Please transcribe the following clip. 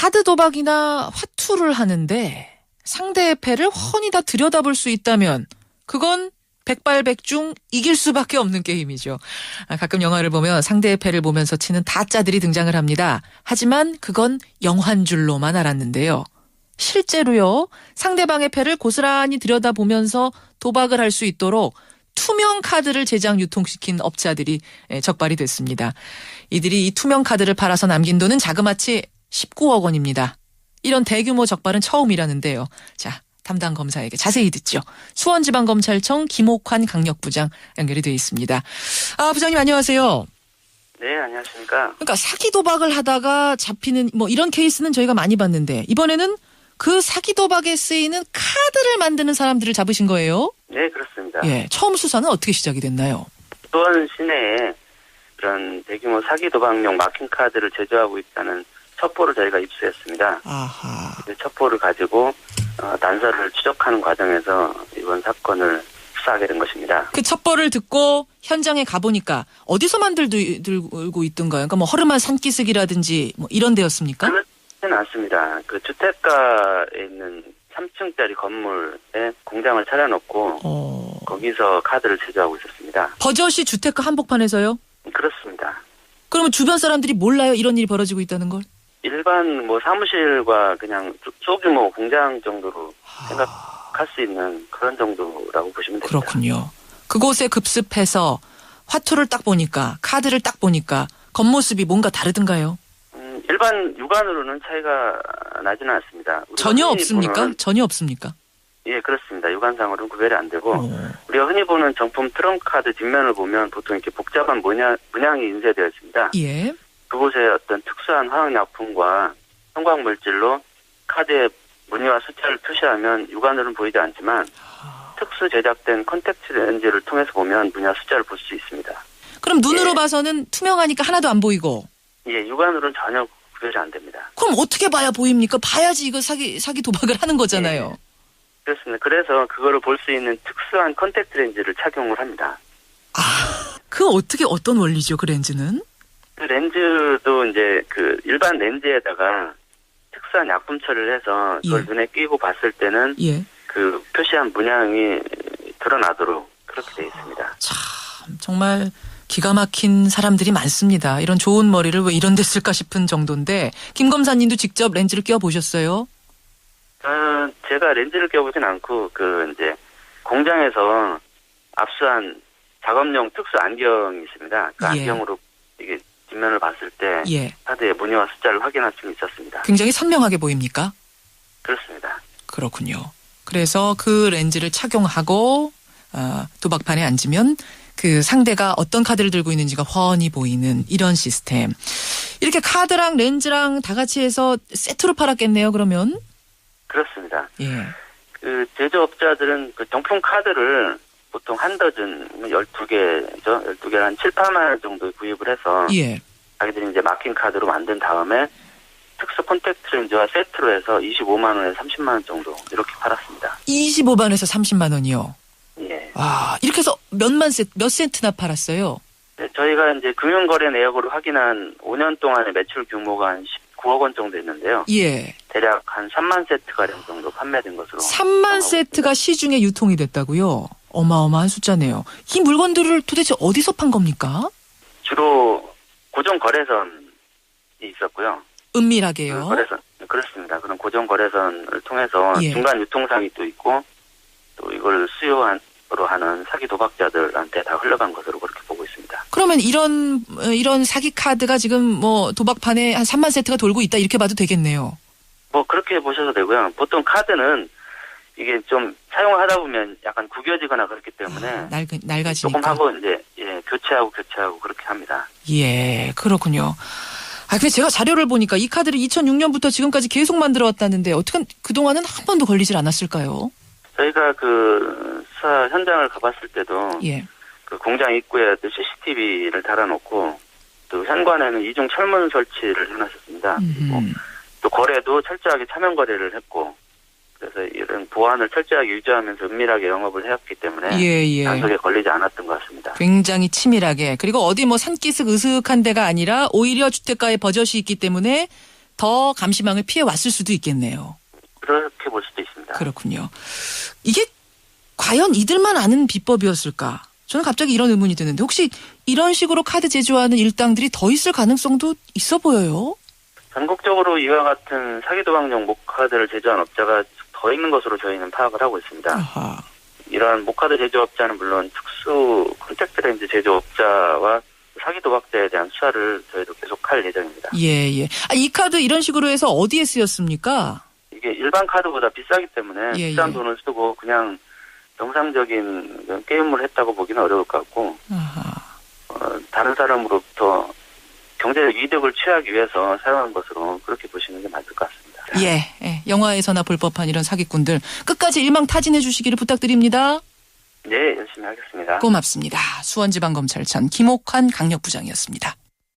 카드 도박이나 화투를 하는데 상대의 패를 훤히 다 들여다볼 수 있다면 그건 백발백중 이길 수밖에 없는 게임이죠. 가끔 영화를 보면 상대의 패를 보면서 치는 다짜들이 등장을 합니다. 하지만 그건 영화인 줄로만 알았는데요. 실제로요. 상대방의 패를 고스란히 들여다보면서 도박을 할 수 있도록 투명 카드를 제작 유통시킨 업자들이 적발이 됐습니다. 이들이 이 투명 카드를 팔아서 남긴 돈은 자그마치 19억 원입니다. 이런 대규모 적발은 처음이라는데요. 자, 담당 검사에게 자세히 듣죠. 수원지방검찰청 김옥환 강력부장 연결이 되어 있습니다. 부장님 안녕하세요. 네, 안녕하십니까. 그러니까 사기 도박을 하다가 잡히는 뭐 이런 케이스는 저희가 많이 봤는데 이번에는 그 사기 도박에 쓰이는 카드를 만드는 사람들을 잡으신 거예요? 네, 그렇습니다. 예, 처음 수사는 어떻게 시작이 됐나요? 수원 시내에 그런 대규모 사기 도박용 마킹 카드를 제조하고 있다는 첩보를 저희가 입수했습니다. 아하. 그 첩보를 가지고 단서를 추적하는 과정에서 이번 사건을 수사하게 된 것입니다. 그 첩보를 듣고 현장에 가보니까 어디서 만들고 있던가요? 그러니까 뭐 허름한 산기슭이라든지 뭐 이런 데였습니까? 그렇지는 않습니다. 그 주택가에 있는 3층짜리 건물에 공장을 차려놓고 거기서 카드를 제조하고 있었습니다. 버젓이 주택가 한복판에서요? 그렇습니다. 그러면 주변 사람들이 몰라요? 이런 일이 벌어지고 있다는 걸? 일반 뭐 사무실과 그냥 소규모 공장 정도로 생각할 수 있는 그런 정도라고 보시면 됩니다. 그렇군요. 그곳에 급습해서 화투를 딱 보니까 카드를 딱 보니까 겉모습이 뭔가 다르던가요? 일반 육안으로는 차이가 나지는 않습니다. 전혀 없습니까? 전혀 없습니까? 예, 그렇습니다. 육안상으로는 구별이 안 되고 우리가 흔히 보는 정품 트럼프 카드 뒷면을 보면 보통 이렇게 복잡한 문양이 인쇄되어 있습니다. 예. 그곳에 어떤 특수한 화학약품과 형광물질로 카드의 무늬와 숫자를 표시하면 육안으로는 보이지 않지만 특수 제작된 컨택트 렌즈를 통해서 보면 무늬와 숫자를 볼 수 있습니다. 그럼 눈으로 봐서는 투명하니까 하나도 안 보이고? 예, 육안으로는 전혀 구별이 안 됩니다. 그럼 어떻게 봐야 보입니까? 봐야지 이거 사기 도박을 하는 거잖아요. 예, 그렇습니다. 그래서 그거를 볼 수 있는 특수한 컨택트 렌즈를 착용을 합니다. 그 어떤 원리죠, 그 렌즈는? 그 렌즈도 이제 그 일반 렌즈에다가 특수한 약품 처리를 해서 그걸 예. 눈에 끼고 봤을 때는 예. 그 표시한 문양이 드러나도록 그렇게 되어 있습니다. 참 정말 기가 막힌 사람들이 많습니다. 이런 좋은 머리를 왜 이런 데 쓸까 싶은 정도인데 김 검사님도 직접 렌즈를 껴보셨어요? 제가 렌즈를 껴보진 않고 이제 공장에서 압수한 작업용 특수 안경이 있습니다. 그 예. 안경으로 이게 뒷면을 봤을 때 예. 카드의 무늬와 숫자를 확인할 수 있었습니다. 굉장히 선명하게 보입니까? 그렇습니다. 그렇군요. 그래서 그 렌즈를 착용하고 도박판에 앉으면 그 상대가 어떤 카드를 들고 있는지가 훤히 보이는 이런 시스템. 이렇게 카드랑 렌즈랑 다 같이 해서 세트로 팔았겠네요, 그러면? 그렇습니다. 예. 그 제조업자들은 그 정품 카드를 보통 한 더즌, 12개죠. 12개를 한 7, 8만 원 정도 구입을 해서 예. 자기들이 이제 마킹 카드로 만든 다음에 특수 콘택트 렌즈와 세트로 해서 25만 원에서 30만 원 정도 이렇게 팔았습니다. 25만 원에서 30만 원이요? 예. 이렇게 해서 몇 세트나 팔았어요? 네, 저희가 이제 금융거래 내역으로 확인한 5년 동안의 매출 규모가 한 19억 원 정도 있는데요. 예. 대략 한 3만 세트가량 정도 판매된 것으로. 3만 세트가 시중에 유통이 됐다고요? 어마어마한 숫자네요. 이 물건들을 도대체 어디서 판 겁니까? 주로 고정 거래선이 있었고요. 은밀하게요. 거래선. 그렇습니다. 그런 고정 거래선을 통해서 예. 중간 유통상이 또 있고 또 이걸 수요로 하는 사기 도박자들한테 다 흘러간 것으로 그렇게 보고 있습니다. 그러면 이런 사기 카드가 지금 뭐 도박판에 한 3만 세트가 돌고 있다 이렇게 봐도 되겠네요. 뭐 그렇게 보셔도 되고요. 보통 카드는 이게 좀 사용을 하다 보면 약간 구겨지거나 그렇기 때문에 낡아지니까. 조금 하고 이제 교체하고 그렇게 합니다. 예, 그렇군요. 근데 제가 자료를 보니까 이 카드를 2006년부터 지금까지 계속 만들어 왔다는데 어떻게 그동안은 한 번도 걸리질 않았을까요? 저희가 그 수사 현장을 가봤을 때도 예. 그 공장 입구에 또 CCTV를 달아놓고 또 현관에는 이중 철문 설치를 해놨었습니다. 그리고 또 거래도 철저하게 차명 거래를 했고 그래서 이런 보안을 철저하게 유지하면서 은밀하게 영업을 해왔기 때문에 예. 단속에 걸리지 않았던 것 같습니다. 굉장히 치밀하게. 그리고 어디 뭐 산기슭 으슥한 데가 아니라 오히려 주택가에 버젓이 있기 때문에 더 감시망을 피해 왔을 수도 있겠네요. 그렇게 볼 수도 있습니다. 그렇군요. 이게 과연 이들만 아는 비법이었을까? 저는 갑자기 이런 의문이 드는데 혹시 이런 식으로 카드 제조하는 일당들이 더 있을 가능성도 있어 보여요? 전국적으로 이와 같은 사기 도박용 목카드를 제조한 업자가 더 있는 것으로 저희는 파악을 하고 있습니다. 아하. 이러한 목카드 제조업자는 물론 특수 콘택트 렌즈 제조업자와 사기 도박자에 대한 수사를 저희도 계속할 예정입니다. 예. 이 카드 이런 식으로 해서 어디에 쓰였습니까? 이게 일반 카드보다 비싸기 때문에 비싼 돈을 쓰고 그냥 정상적인 게임을 했다고 보기는 어려울 것 같고 아하. 다른 사람으로부터 경제적 이득을 취하기 위해서 사용한 것으로 그렇게 보시는 게 맞을 것 같습니다. 예. 영화에서나 볼 법한 이런 사기꾼들 끝까지 일망타진해 주시기를 부탁드립니다. 네, 열심히 하겠습니다. 고맙습니다. 수원지방검찰청 김옥환 강력부장이었습니다.